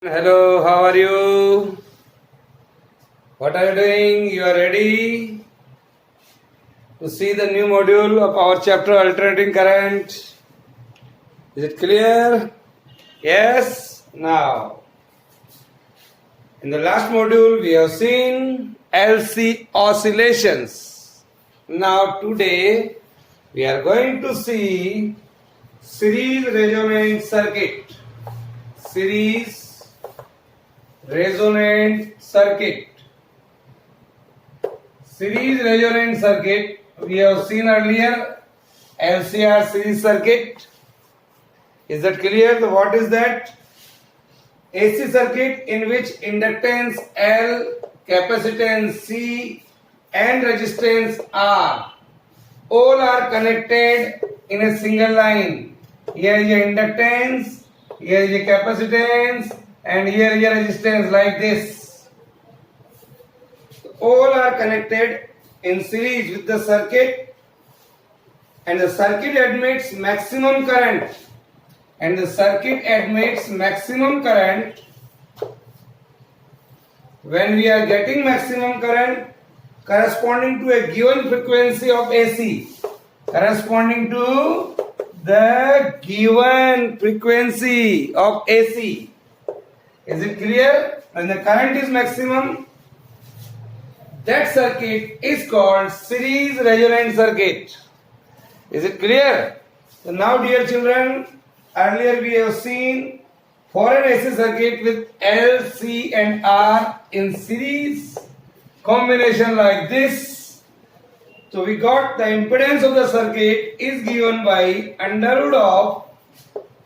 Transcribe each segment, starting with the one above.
Hello, how are you? What are you doing? You are ready to see the new module of our chapter Alternating Current. Is it clear? Yes? Now, in the last module we have seen LC oscillations. Now today we are going to see series resonant circuit. Series resonant circuit. Series resonant circuit we have seen earlier. LCR series circuit. Is that clear? So what is that? AC circuit in which inductance L, capacitance C and resistance R all are connected in a single line. Here is a inductance, here is a capacitance and here is a resistance like this. All are connected in series with the circuit, and the circuit admits maximum current. And the circuit admits maximum current when we are getting maximum current corresponding to a given frequency of AC. Corresponding to the given frequency of AC. Is it clear? When the current is maximum, that circuit is called series resonant circuit. Is it clear? So now, dear children, earlier we have seen for an AC circuit with L, C and R in series combination like this. So we got the impedance of the circuit is given by under root of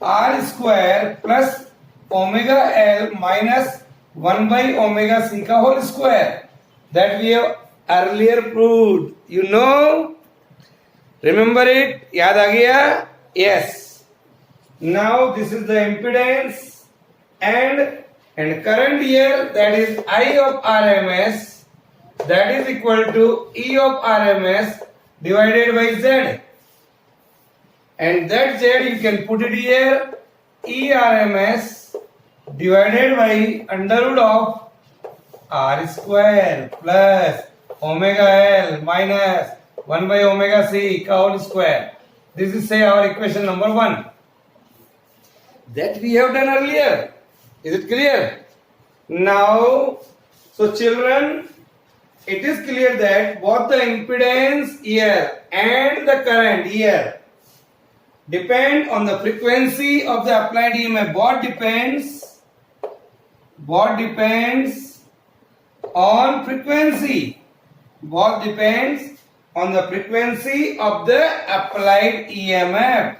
R square plus omega L minus 1 by omega C ka whole square. That we have earlier proved. You know? Remember it? Yaad aa gaya? Yes. Now this is the impedance and current here, that is I of RMS, that is equal to E of RMS divided by Z. And that Z you can put it here, E RMS divided by under root of R square plus omega L minus 1 by omega C ka whole square. This is say our equation number 1. That we have done earlier. Is it clear? Now, so children, it is clear that both the impedance here and the current here depend on the frequency of the applied EMF. Both depends on frequency. Both depends on the frequency of the applied EMF.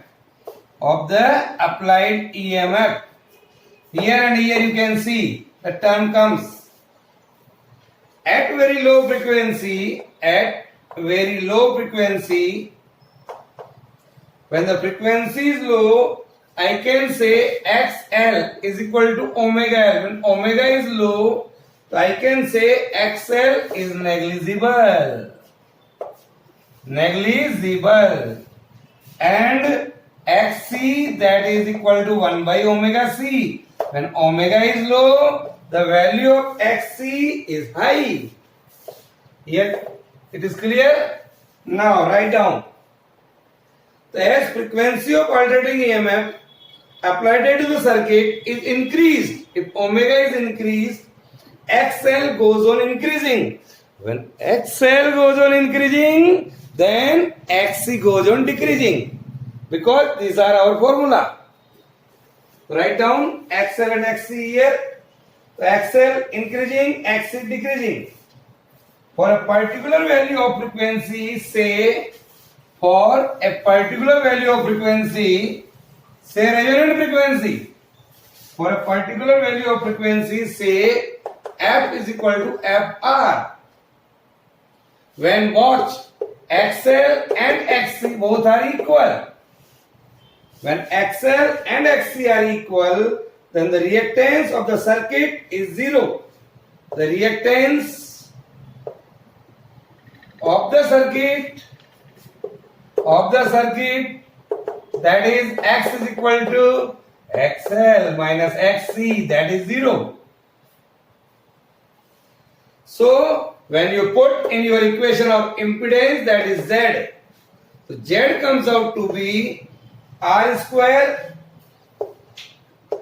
Here and here you can see the term comes at very low frequency. When the frequency is low, I can say XL is equal to omega L. When omega is low, so I can say XL is negligible. And XC, that is equal to 1 by omega C. When omega is low, the value of XC is high. Here it is clear? Now write down. As frequency of alternating EMF applied to the circuit is increased, if omega is increased, XL goes on increasing. When XL goes on increasing, then XC goes on decreasing. Because these are our formula. Write down XL and XC here. So XL increasing, XC decreasing. For a particular value of frequency, say resonant frequency. For a particular value of frequency, say F is equal to FR. When watch XL and XC both are equal. When XL and XC are equal, then the reactance of the circuit is 0. The reactance of the circuit, that is X is equal to XL minus XC, that is 0. So when you put in your equation of impedance, that is Z. So Z comes out to be R square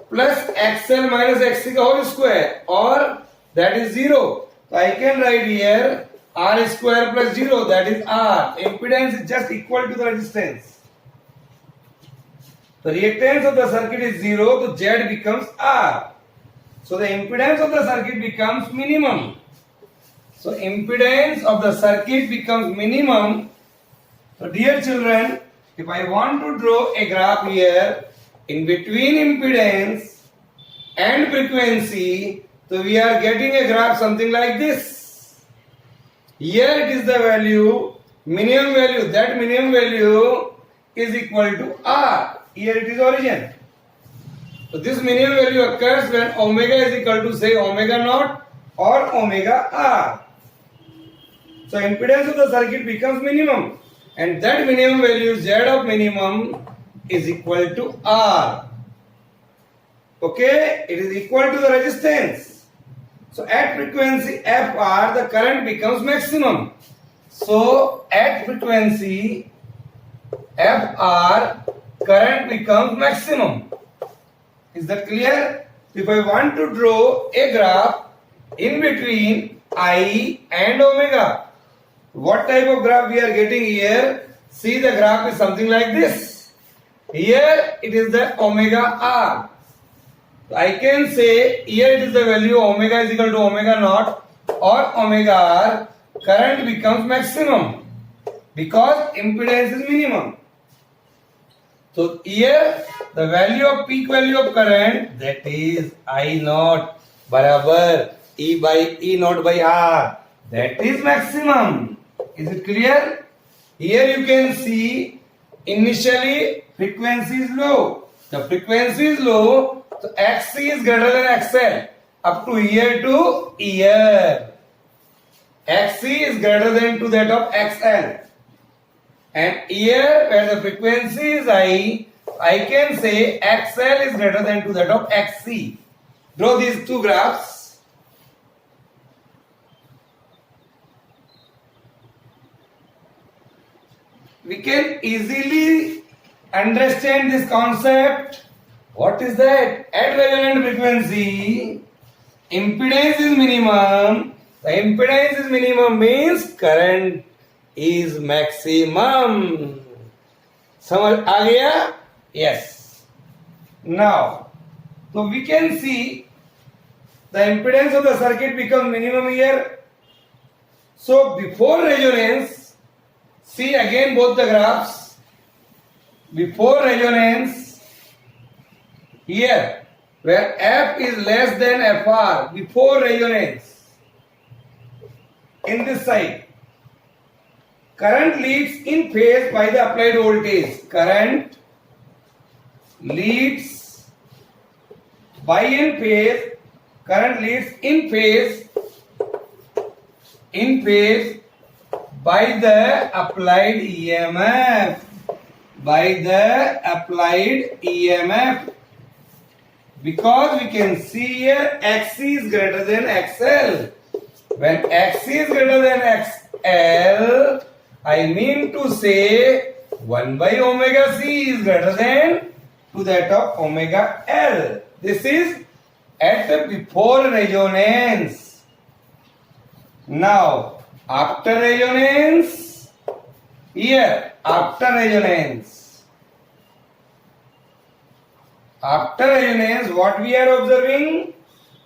plus XL minus XC whole square, or that is 0. So I can write here R square plus 0, that is R. Impedance is just equal to the resistance. The reactance of the circuit is 0, so Z becomes R. So the impedance of the circuit becomes minimum. So impedance of the circuit becomes minimum. So dear children, if I want to draw a graph here in between impedance and frequency, so we are getting a graph something like this. Here it is the value, minimum value, that minimum value is equal to R. Here it is origin. So this minimum value occurs when omega is equal to say omega naught or omega R. So impedance of the circuit becomes minimum, and that minimum value Z of minimum is equal to R. Okay, it is equal to the resistance. So at frequency FR, the current becomes maximum. So at frequency FR, current becomes maximum. Is that clear? If I want to draw a graph in between I and omega, what type of graph we are getting here? See, the graph is something like this. Here it is the omega R. I can say here it is the value omega is equal to omega naught or omega R. Current becomes maximum because impedance is minimum. So here the value of peak value of current, that is I naught barabar E by E naught by R, that is maximum. Is it clear? Here you can see initially frequency is low. The frequency is low, so XC is greater than XL up to here to here. XC is greater than to that of XL. And here where the frequency is high, I can say XL is greater than to that of XC. Draw these two graphs. We can easily understand this concept. What is that? At resonant frequency, impedance is minimum. The impedance is minimum means current is maximum. समझ आ गया? Yes. Now, so we can see the impedance of the circuit becomes minimum here. So before resonance, see again both the graphs. Before resonance, here where F is less than FR, before resonance, in this side, current leads in phase by the applied voltage. Current leads by in phase, current leads in phase by the applied EMF. By the applied EMF. Because we can see here XC is greater than XL. When XC is greater than XL, I mean to say 1 by omega C is greater than to that of omega L. This is at before resonance. Now, after resonance, here, after resonance, what we are observing?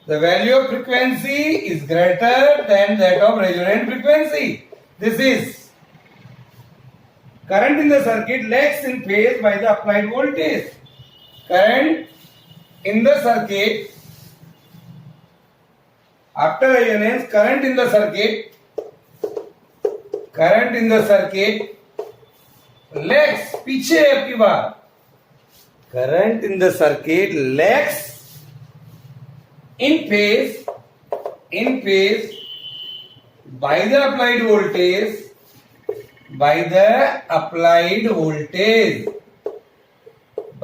The value of frequency is greater than that of resonant frequency. This is current in the circuit lags in phase by the applied voltage. Current in the circuit, after resonance, current in the circuit lags, पीछे है आपकी बात. Current in the circuit lags in phase by the applied voltage, by the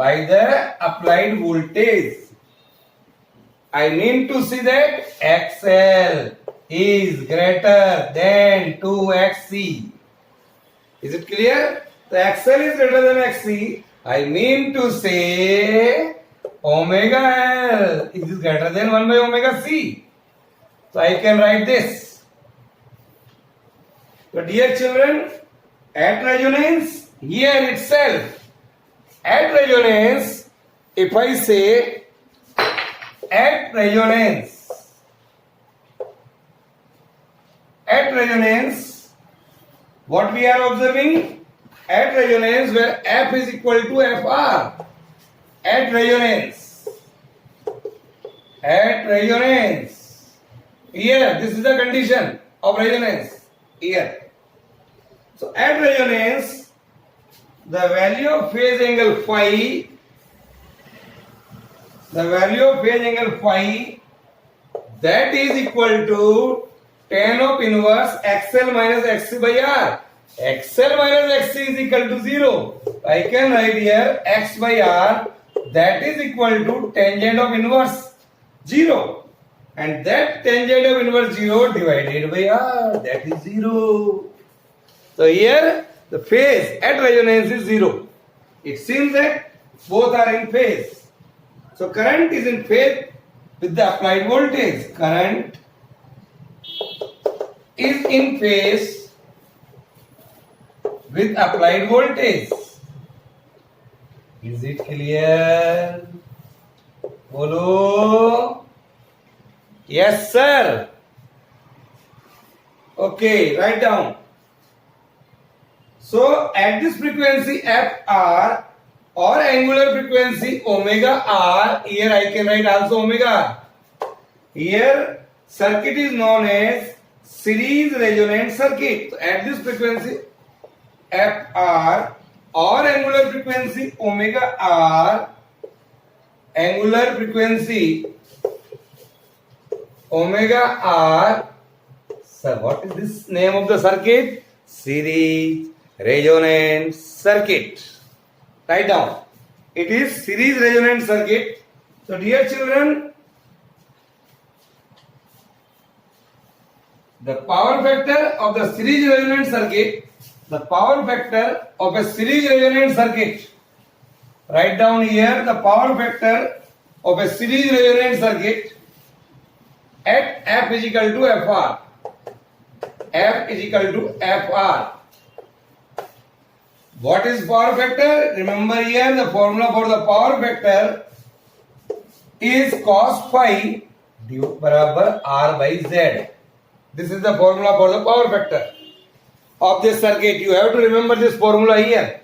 by the applied voltage. I mean to say that XL is greater than 2XC. Is it clear? The XL is greater than XC. I mean to say omega L is greater than 1 by omega C. So I can write this. So dear children, at resonance, here itself, at resonance, if I say at resonance, what we are observing? At resonance, where F is equal to FR. At resonance. Here, this is the condition of resonance. Here. So, at resonance, the value of phase angle phi, that is equal to tan of inverse XL minus XC by R. XL minus XC is equal to 0. I can write here X by R, that is equal to tangent of inverse 0. And that tangent of inverse 0 divided by R, that is 0. So here the phase at resonance is 0. It seems that both are in phase. So current is in phase with the applied voltage. Current is in phase with applied voltage. Is it clear? Bolo. Yes, sir. Okay, write down. So at this frequency FR or angular frequency omega R, here I can write also omega. Here circuit is known as series resonant circuit. So at this frequency FR or angular frequency omega R, angular frequency omega R. Sir, what is this name of the circuit? Series resonant circuit. Write down. It is series resonant circuit. So dear children, the power factor of the series resonant circuit, write down here the power factor of a series resonant circuit at F is equal to FR. F is equal to FR. What is power factor? Remember here the formula for the power factor is cos phi barabar R by Z. This is the formula for the power factor of this circuit. You have to remember this formula here.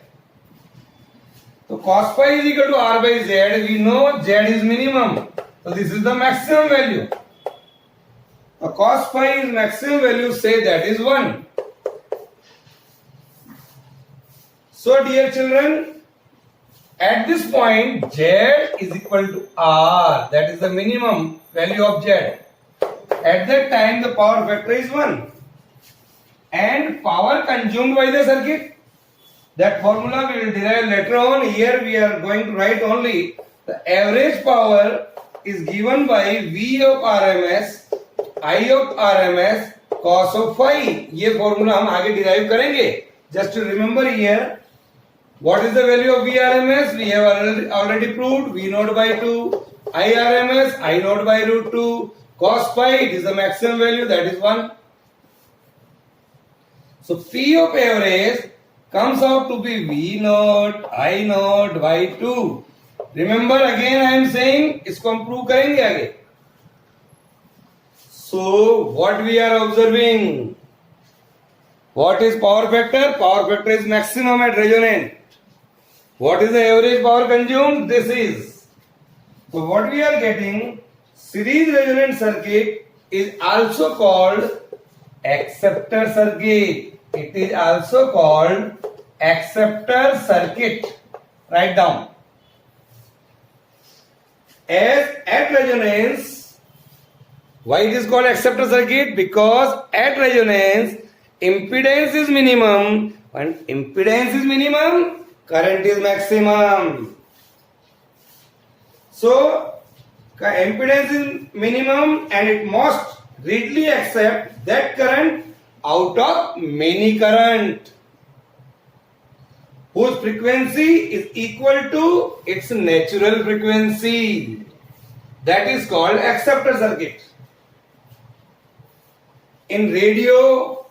So cos phi is equal to R by Z. We know Z is minimum. So this is the maximum value. The cos phi is maximum value, say that is 1. So dear children, at this point Z is equal to R, that is the minimum value of Z. At that time the power factor is 1. And power consumed by the circuit, that formula we will derive later on. Here we are going to write only the average power is given by V of RMS, I of RMS, cos of phi. ये formula हम आगे derive करेंगे. Just to remember here, what is the value of VRMS? We have already proved V naught by 2, IRMS, I naught by root 2, cos phi, it is the maximum value, that is 1. So P of average comes out to be V naught, I naught by 2. Remember again I am saying, इसको हम prove करेंगे आगे. So what we are observing? What is power factor? Power factor is maximum at resonant. What is the average power consumed? This is. So what we are getting, series resonant circuit is also called acceptor circuit. It is also called acceptor circuit. Write down. As at resonance, why it is called acceptor circuit? Because at resonance, impedance is minimum. When impedance is minimum, current is maximum. So impedance is minimum and it must readily accept that current out of many current whose frequency is equal to its natural frequency. That is called acceptor circuit. In radio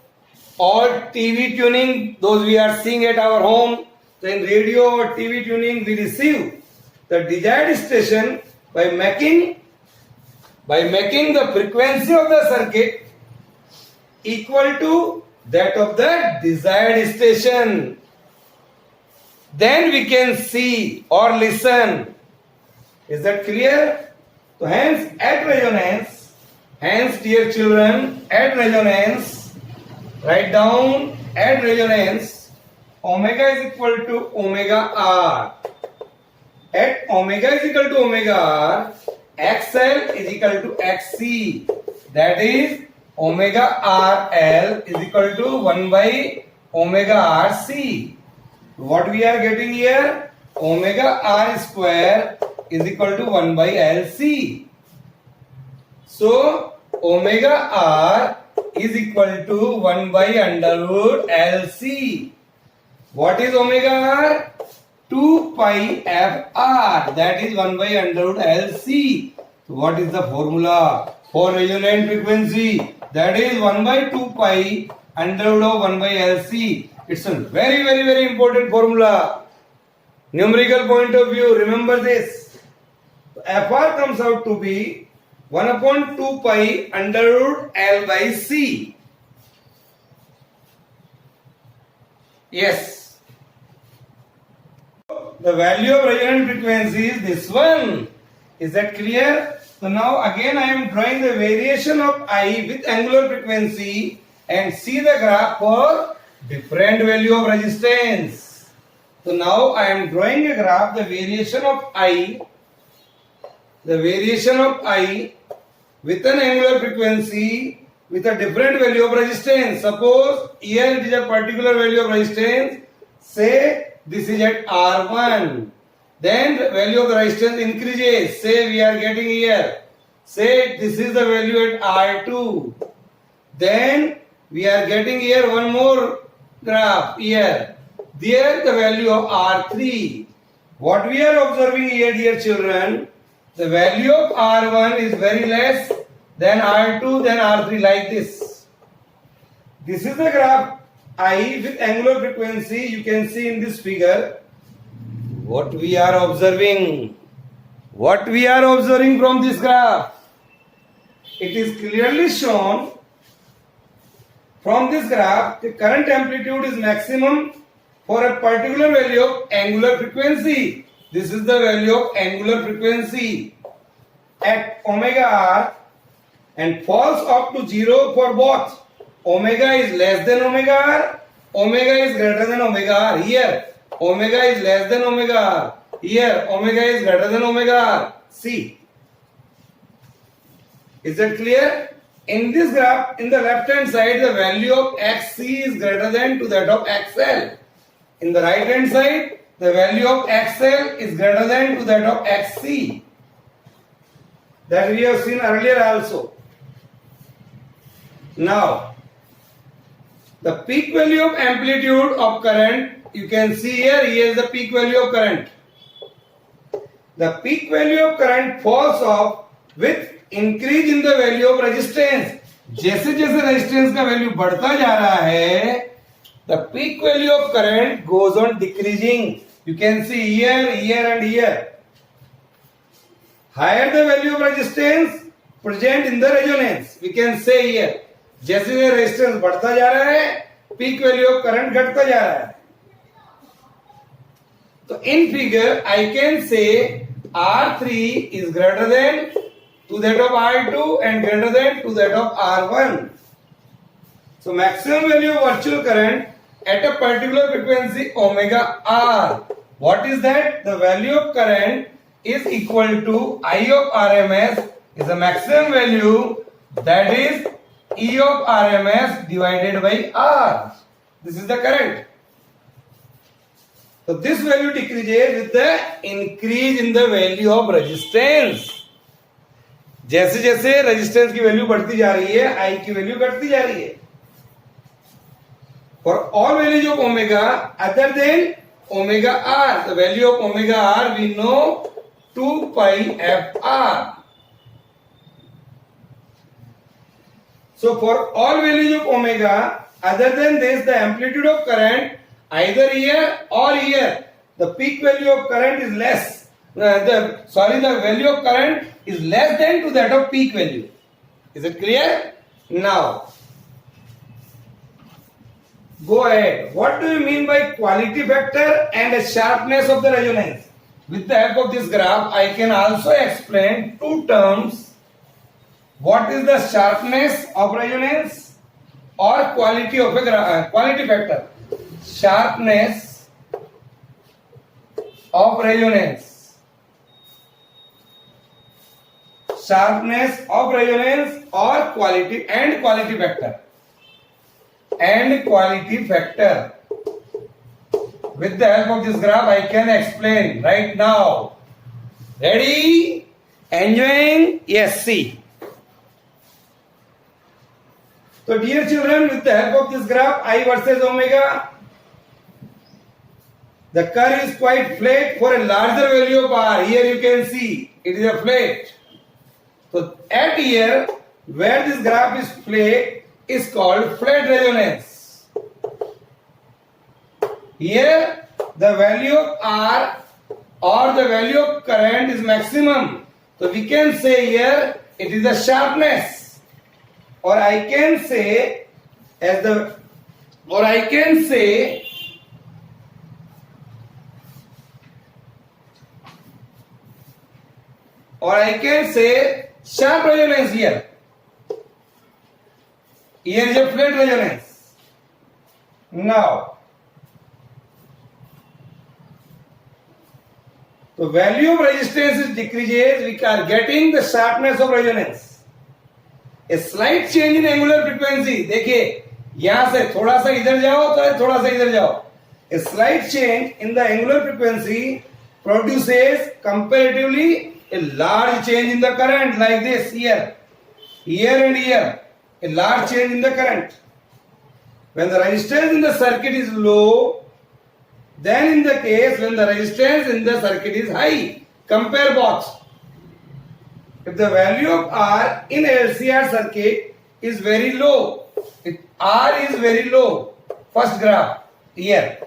or TV tuning, those we are seeing at our home, so in radio or TV tuning we receive the desired station by making the frequency of the circuit equal to that of the desired station. Then we can see or listen. Is that clear? So hence at resonance, hence dear children, at resonance, write down at resonance, omega is equal to omega r. At omega is equal to omega r, XL is equal to XC. That is omega RL is equal to 1 by omega RC. What we are getting here? Omega R square is equal to 1 by LC. So omega R is equal to 1 by under root LC. What is omega R? 2 pi FR. That is 1 by under root LC. So what is the formula for resonant frequency? That is 1 by 2 pi under root of 1 by LC. It's a very, very, very important formula. Numerical point of view, remember this. FR comes out to be 1 upon 2 pi under root L by C. Yes. The value of resonant frequency is this one. Is that clear? So now again I am drawing the variation of I with angular frequency and see the graph for different value of resistance. So now I am drawing a graph, the variation of I with an angular frequency with a different value of resistance. Suppose here it is a particular value of resistance. Say this is at R1. Then the value of the resistance increases. Say we are getting here. Say this is the value at R2. Then we are getting here one more graph here. There the value of R3. What we are observing here, dear children, the value of R1 is very less than R2, then R3, like this. This is the graph I with angular frequency. You can see in this figure what we are observing. What we are observing from this graph. It is clearly shown from this graph the current amplitude is maximum for a particular value of angular frequency. This is the value of angular frequency at omega r and falls up to 0 for both. Omega is less than omega r, omega is greater than omega r. Here omega is less than omega r. Here omega is greater than omega r. See. Is that clear? In this graph, in the left hand side, the value of XC is greater than to that of XL. In the right hand side, the value of XL is greater than to that of XC. That we have seen earlier also. Now, the peak value of amplitude of current, you can see here is the peak value of current. The peak value of current falls off with increase in the value of resistance. जैसे जैसे resistance का value बढ़ता जा रहा है, the peak value of current goes on decreasing. You can see here, here and here. Higher the value of resistance present in the resonance. We can say here, जैसे जैसे resistance बढ़ता जा रहा है, peak value of current घटता जा रहा है. So in figure, I can say R3 is greater than to that of R2 and greater than to that of R1. So maximum value of virtual current at a particular frequency omega R. What is that? The value of current is equal to I of RMS is the maximum value, that is E of RMS divided by R. This is the current. So this value decreases with the increase in the value of resistance. जैसे जैसे resistance की value बढ़ती जा रही है, आई की value घटती जा रही है. For all values of omega other than omega r, the value of omega r we know 2 pi f r. So for all values of omega other than this, the amplitude of current either here or here, the peak value of current is less. The value of current is less than to that of peak value. Is it clear? Now, go ahead. What do you mean by quality factor and the sharpness of the resonance? With the help of this graph, I can also explain two terms. What is the sharpness of resonance or quality of a quality factor? Sharpness of resonance. Sharpness of resonance or quality factor. And quality factor. With the help of this graph, I can explain right now. Ready? Enjoying? Yes, see. So dear children, with the help of this graph, I versus omega, the curve is quite flat for a larger value of r. Here you can see it is a flat. So at here, where this graph is flat, is called flat resonance. Here the value of R or the value of current is maximum. So we can say here it is the sharpness, or I can say sharp resonance here. Here is a flat resonance. Now, the value of resistance is decreases, we are getting the sharpness of resonance. A slight change in angular frequency. देखिए, यहाँ से थोड़ा सा इधर जाओ तो थोड़ा सा इधर जाओ. A slight change in the angular frequency produces comparatively a large change in the current, like this here and here. A large change in the current. When the resistance in the circuit is low, then in the case when the resistance in the circuit is high. Compare both. If the value of R in LCR circuit is very low, if R is very low, first graph here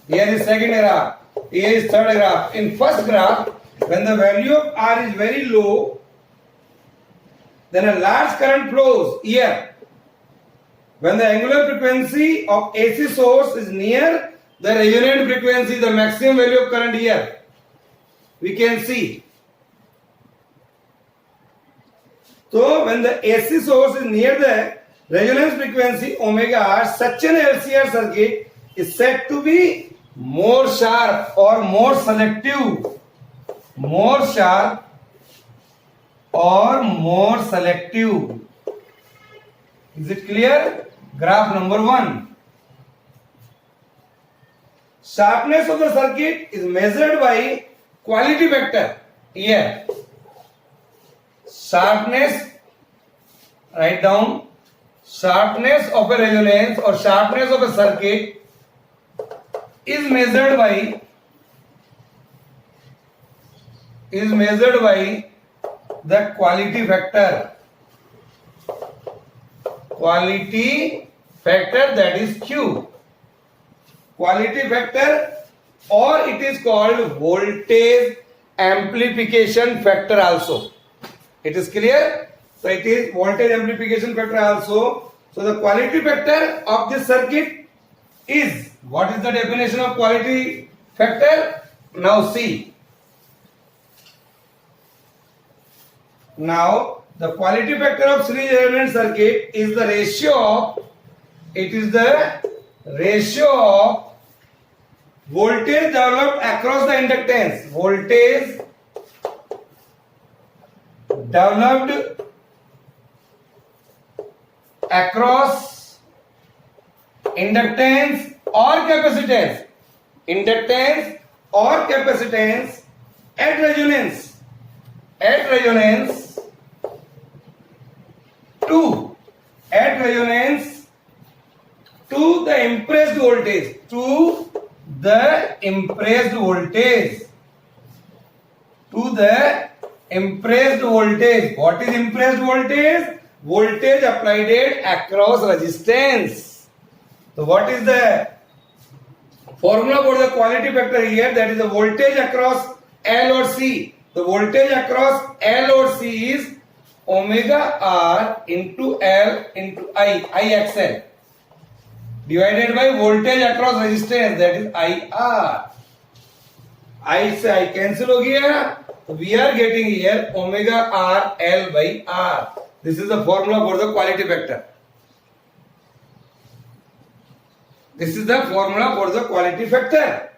is second graph, here is third graph. In first graph, when the value of R is very low, then a large current flows here. When the angular frequency of AC source is near the resonant frequency, the maximum value of current here, we can see. So when the AC source is near the resonance frequency omega r, such an LCR circuit is said to be more sharp or more selective. More sharp or more selective. Is it clear? Graph number 1. Sharpness of the circuit is measured by quality factor. Here, sharpness, write down, sharpness of a resonance or sharpness of a circuit is measured by the quality factor. Quality factor, that is Q. Quality factor, or it is called voltage amplification factor also. It is clear? So it is voltage amplification factor also. So the quality factor of this circuit is, what is the definition of quality factor? Now see. Now the quality factor of series resonant circuit is the ratio of voltage developed across the inductance. Voltage developed across inductance or capacitance. inductance or capacitance at resonance to the impressed voltage What is impressed voltage? Voltage applied across resistance. So what is the formula for the quality factor here? That is the voltage across L or C. The voltage across L or C is omega R into L into IXL divided by voltage across resistance, that is IR. I cancel हो गया. We are getting here omega R L by R. This is the formula for the quality factor.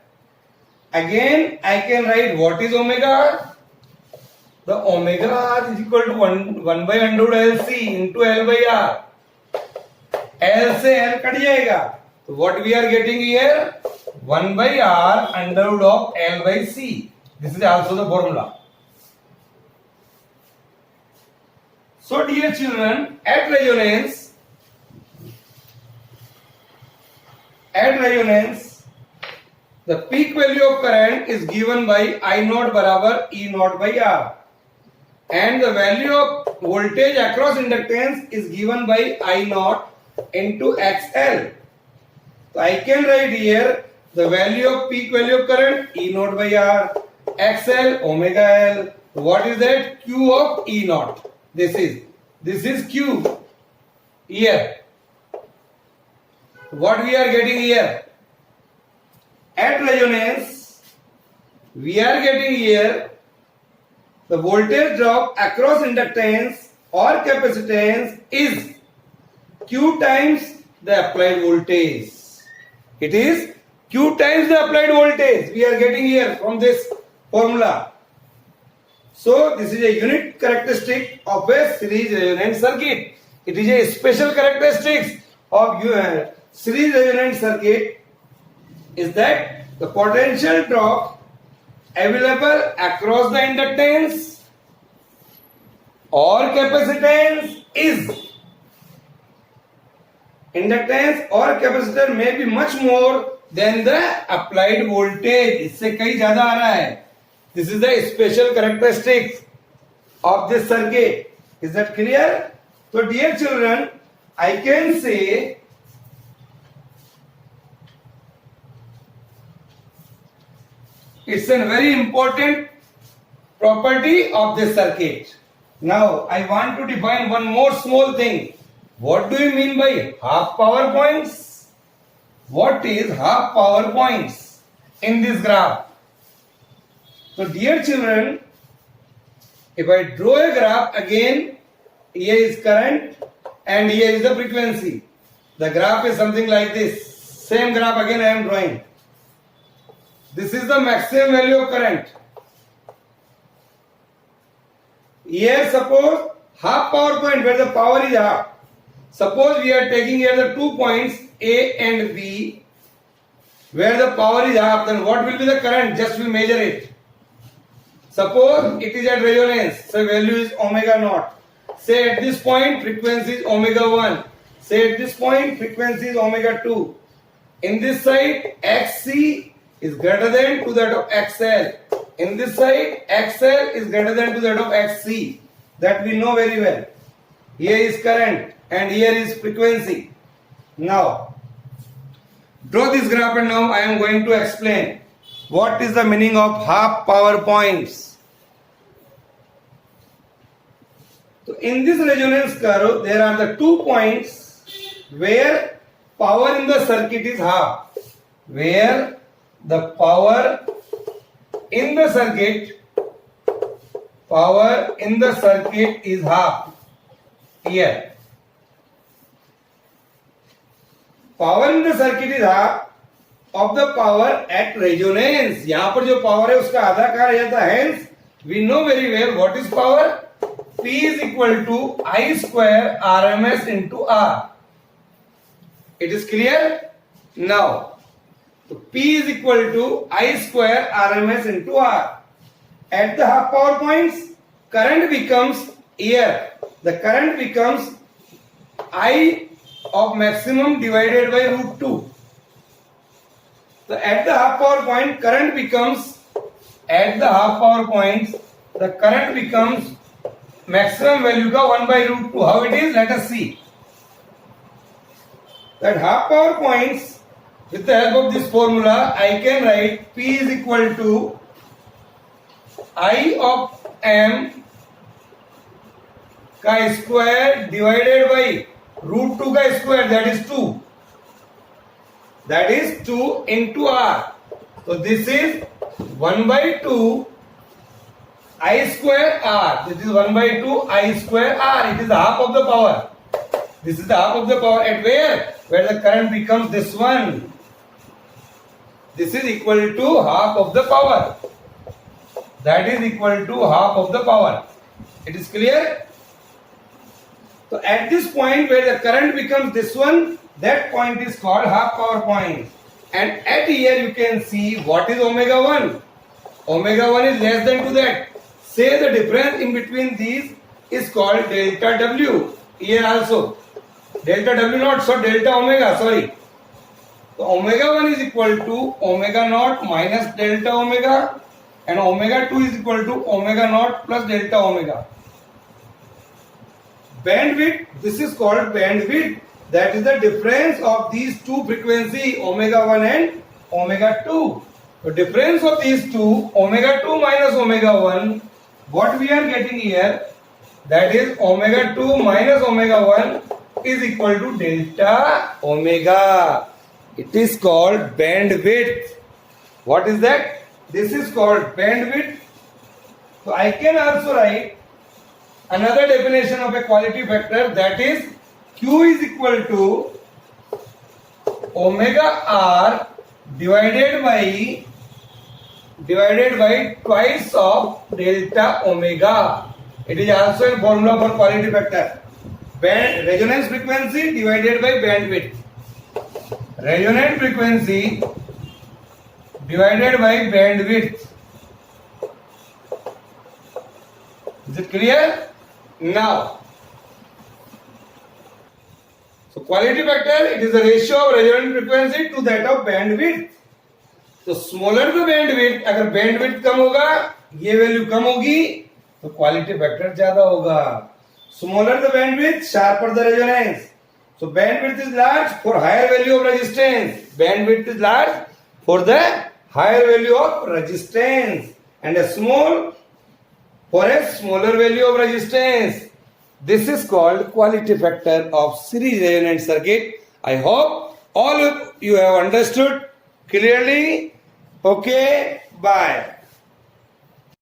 Again, I can write what is omega R. The omega R is equal to 1 by under root LC into L by R. L से L cut जाएगा. So what we are getting here? 1 by R under root of L by C. This is also the formula. So dear children, at resonance, the peak value of current is given by I naught बराबर E naught by R, and the value of voltage across inductance is given by I naught into XL. So I can write here the value of peak value of current E naught by R, XL omega L. What is that? Q of E naught. This is Q here. What we are getting here? At resonance, we are getting here the voltage drop across inductance or capacitance is Q times the applied voltage. It is Q times the applied voltage we are getting here from this formula. So this is a unit characteristic of a series resonance circuit. It is a special characteristics of series resonance circuit is that the potential drop available across the inductance or capacitance may be much more than the applied voltage. इससे कहीं ज्यादा आ रहा है. This is the special characteristics of this circuit. Is that clear? So dear children, I can say it's a very important property of this circuit. Now I want to define one more small thing. What do you mean by half power points? What is half power points in this graph? So dear children, if I draw a graph again, here is current and here is the frequency. The graph is something like this. Same graph again I am drawing. This is the maximum value of current. Here suppose half power point where the power is half. Suppose we are taking here the 2 points A and B where the power is half, then what will be the current? Just we measure it. Suppose it is at resonance, so value is omega naught. Say at this point frequency is omega 1. Say at this point frequency is omega 2. In this side XC is greater than to that of XL. In this side XL is greater than to that of XC. That we know very well. Here is current and here is frequency. Now draw this graph and now I am going to explain what is the meaning of half power points. So in this resonance curve there are the 2 points where power in the circuit is half. Where the power in the circuit is half. Here power in the circuit is half of the power at resonance. यहाँ पर जो power है उसका आधा कहा जाता है. Hence we know very well what is power. P is equal to I square RMS into R. It is clear? Now So P is equal to I square RMS into R. At the half power points, current becomes here. The current becomes I of maximum divided by root 2. So at the half power point, current becomes, at the half power points, the current becomes maximum value ka 1 by root 2. How it is? Let us see. That half power points, with the help of this formula, I can write P is equal to I of M ka square divided by root 2 ka square, that is 2. That is 2 into R. So this is 1 by 2 I square R. This is 1 by 2 I square R. It is the half of the power. This is the half of the power at where? Where the current becomes this one. This is equal to half of the power. That is equal to half of the power. It is clear? So at this point where the current becomes this one, that point is called half power point. And at here you can see what is omega 1. Omega 1 is less than to that. Say the difference in between these is called delta W. Here also. Delta W naught, so delta omega, sorry. So omega 1 is equal to omega naught minus delta omega, and omega 2 is equal to omega naught plus delta omega. Bandwidth, this is called bandwidth. That is the difference of these two frequency, omega 1 and omega 2. The difference of these two, omega 2 minus omega 1, what we are getting here, that is omega 2 minus omega 1 is equal to delta omega. It is called bandwidth. What is that? This is called bandwidth. So I can also write another definition of a quality factor, that is Q is equal to omega R divided by twice of delta omega. It is also a formula for quality factor. Resonance frequency divided by bandwidth. Resonant frequency divided by bandwidth. Is it clear? Now, so quality factor, it is the ratio of resonant frequency to that of bandwidth. तो smaller the bandwidth, अगर bandwidth कम होगा, ये value कम होगी, तो quality factor ज्यादा होगा. Smaller the bandwidth, sharper the resonance. So bandwidth is large for higher value of resistance. Bandwidth is large for the higher value of resistance, and a small for a smaller value of resistance. This is called quality factor of series resonant circuit. I hope all of you have understood clearly. Okay, bye.